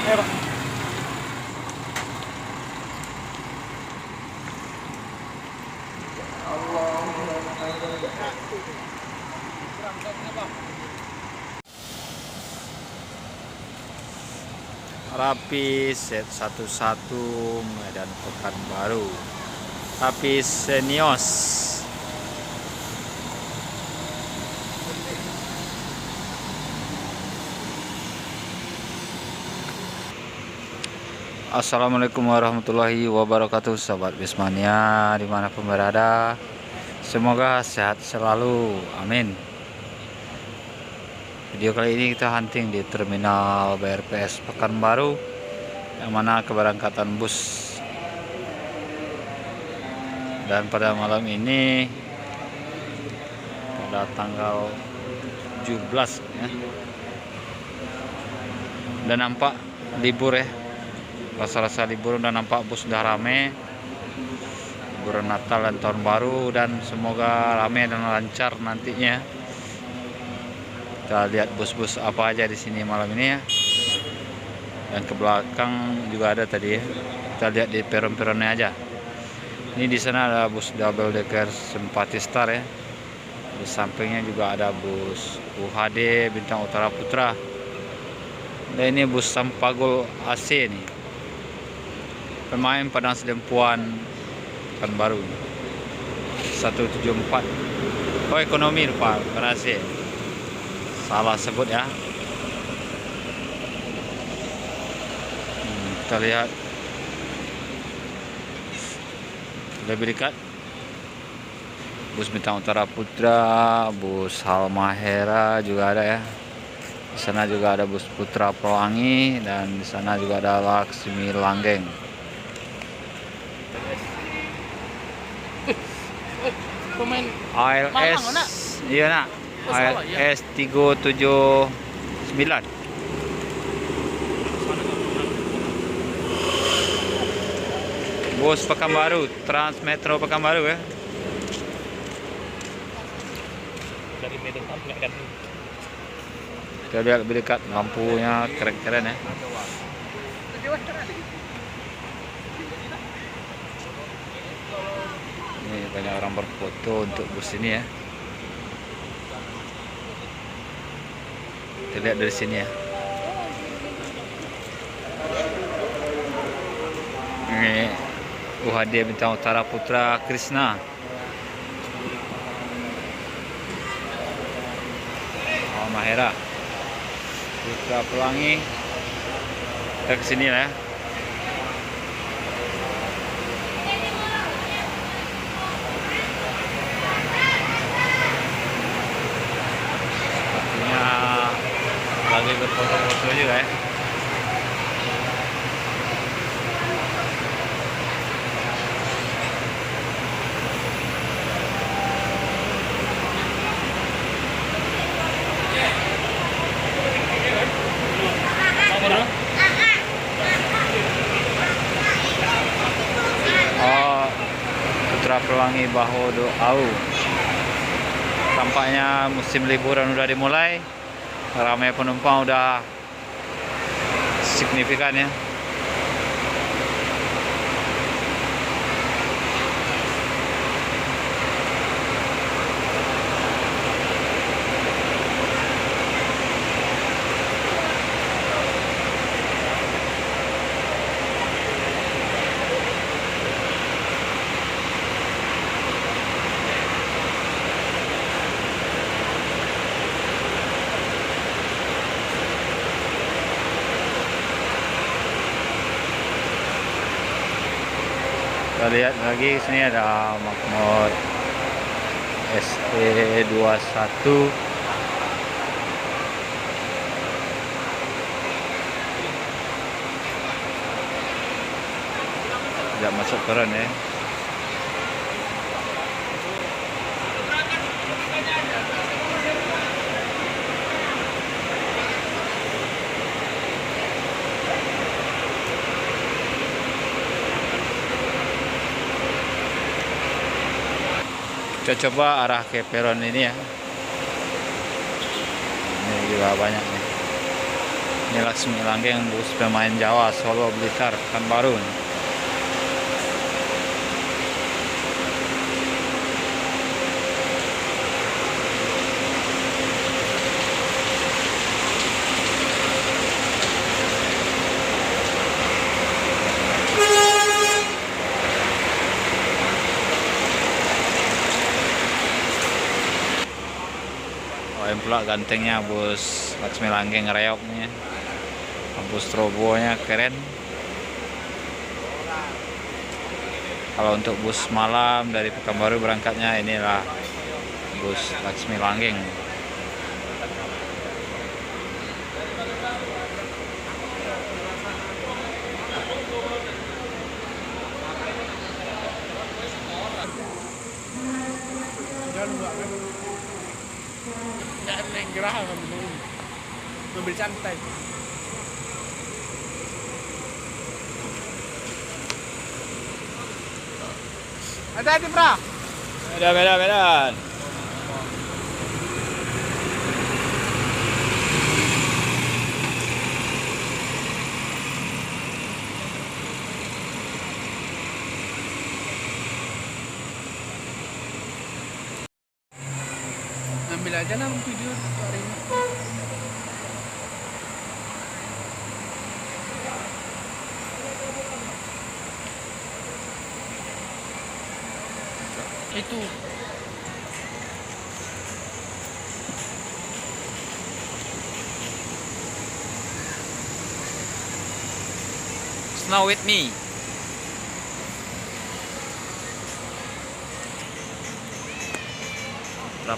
Ayo, Pak. Rapi set 11 Medan Pekanbaru. Rapi Senios. Assalamualaikum warahmatullahi wabarakatuh, sahabat Bismania dimanapun berada. Semoga sehat selalu, amin. Video kali ini kita hunting di terminal BRPS Pekanbaru, yang mana keberangkatan bus. Dan pada malam ini, pada tanggal 17 ya, udah nampak libur ya, rasa-rasa libur, udah nampak bus udah rame, liburan Natal dan Tahun Baru, dan semoga rame dan lancar nantinya. Kita lihat bus-bus apa aja di sini malam ini ya. Dan ke belakang juga ada tadi ya. Kita lihat di peron-peronnya aja. Ini di sana ada bus double decker Simpati Star ya. Di sampingnya juga ada bus UHD Bintang Utara Putra. Dan ini bus Sampagol AC nih. Pemain Padang Sedempuan Pekanbaru 174. Oh, ekonomi lupa, bukan AC. Salah sebut ya. Kita lihat lebih dekat bus Bintang Utara Putra, bus Halmahera juga ada ya. Di sana juga ada bus Putra Pelangi, dan di sana juga ada Laksmi Langgeng. Pemain ALS, Malang, nak? iya nak. Oh, salah, ya. ALS 379. Bus Pekanbaru, Transmetro Pekanbaru ya. Dari Medan sampai kan. Kita lihat lebih dekat, lampunya keren-keren ya. Ini banyak orang berfoto untuk bus ini ya. Kita lihat dari sini ya. Ini UHD Bintang Utara Putra Krishna. Mahera Putra Pelangi. Kita kesini lah ya. Sepertinya lagi berfoto-foto juga ya. Oh, Putra Pelangi Bahodo Au. Tampaknya musim liburan udah dimulai. Ramai penumpang udah signifikan ya. Kita lihat lagi sini ada Makmur SE21. Tidak masuk peron ya. Kita coba arah ke peron ini ya. Ini juga banyak nih. Ini Laksmi Langgeng, bus pemain Jawa, Solo, Blitar, Pekanbaru. Yang pula gantengnya bus Laksmi Langgeng reoknya, bus strobonya keren. Kalau untuk bus malam dari Pekanbaru berangkatnya inilah bus Laksmi Langgeng. Jangan naik gerah mobil santai. Hati-hati, Pra. Medan. Ambil aja lah video hari ini. Itu Snow with me.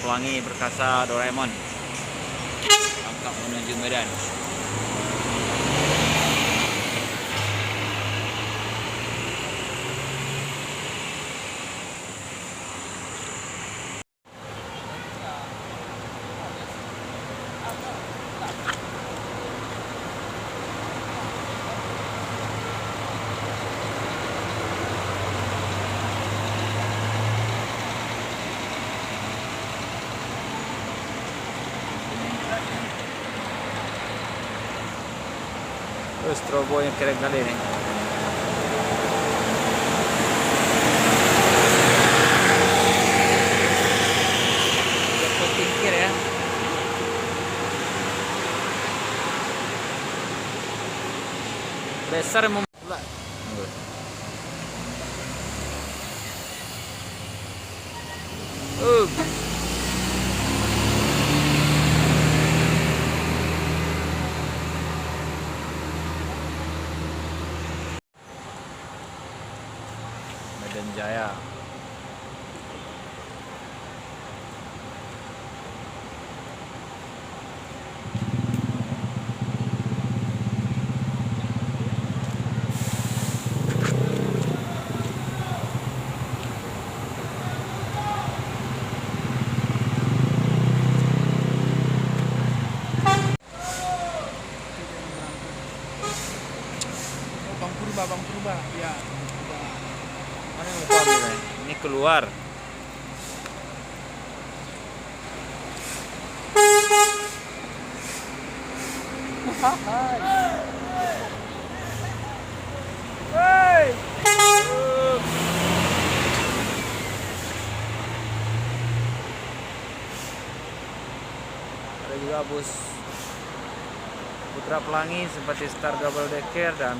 Pelangi perkasa Doraemon. Langkah menuju Medan. Terus strobo yang keren kali ini. pikir ya. Besar mau Medan Jaya. Bang Purba. Ya. Mana yang keluar ini? Ini keluar. Hei. Ada juga bus Putra Pelangi seperti Star Double Decker, dan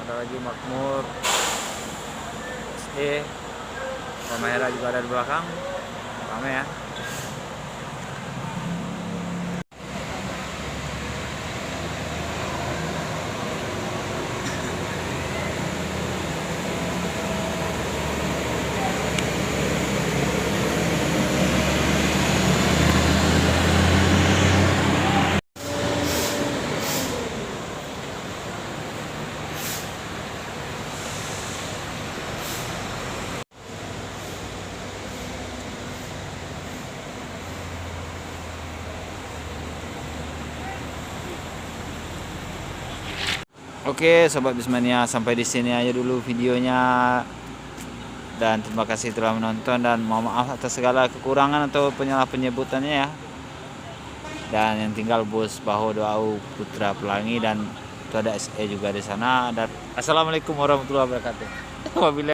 ada lagi Makmur SD. Palmera juga ada di belakang. Rame ya. Oke, Sobat Bismania, sampai di sini aja dulu videonya. Dan terima kasih telah menonton, dan mohon maaf atas segala kekurangan atau penyalah penyebutannya ya. dan yang tinggal bus Baho Doau Putra Pelangi, dan itu ada SE juga di sana. Dan assalamualaikum warahmatullahi wabarakatuh. Wabillahi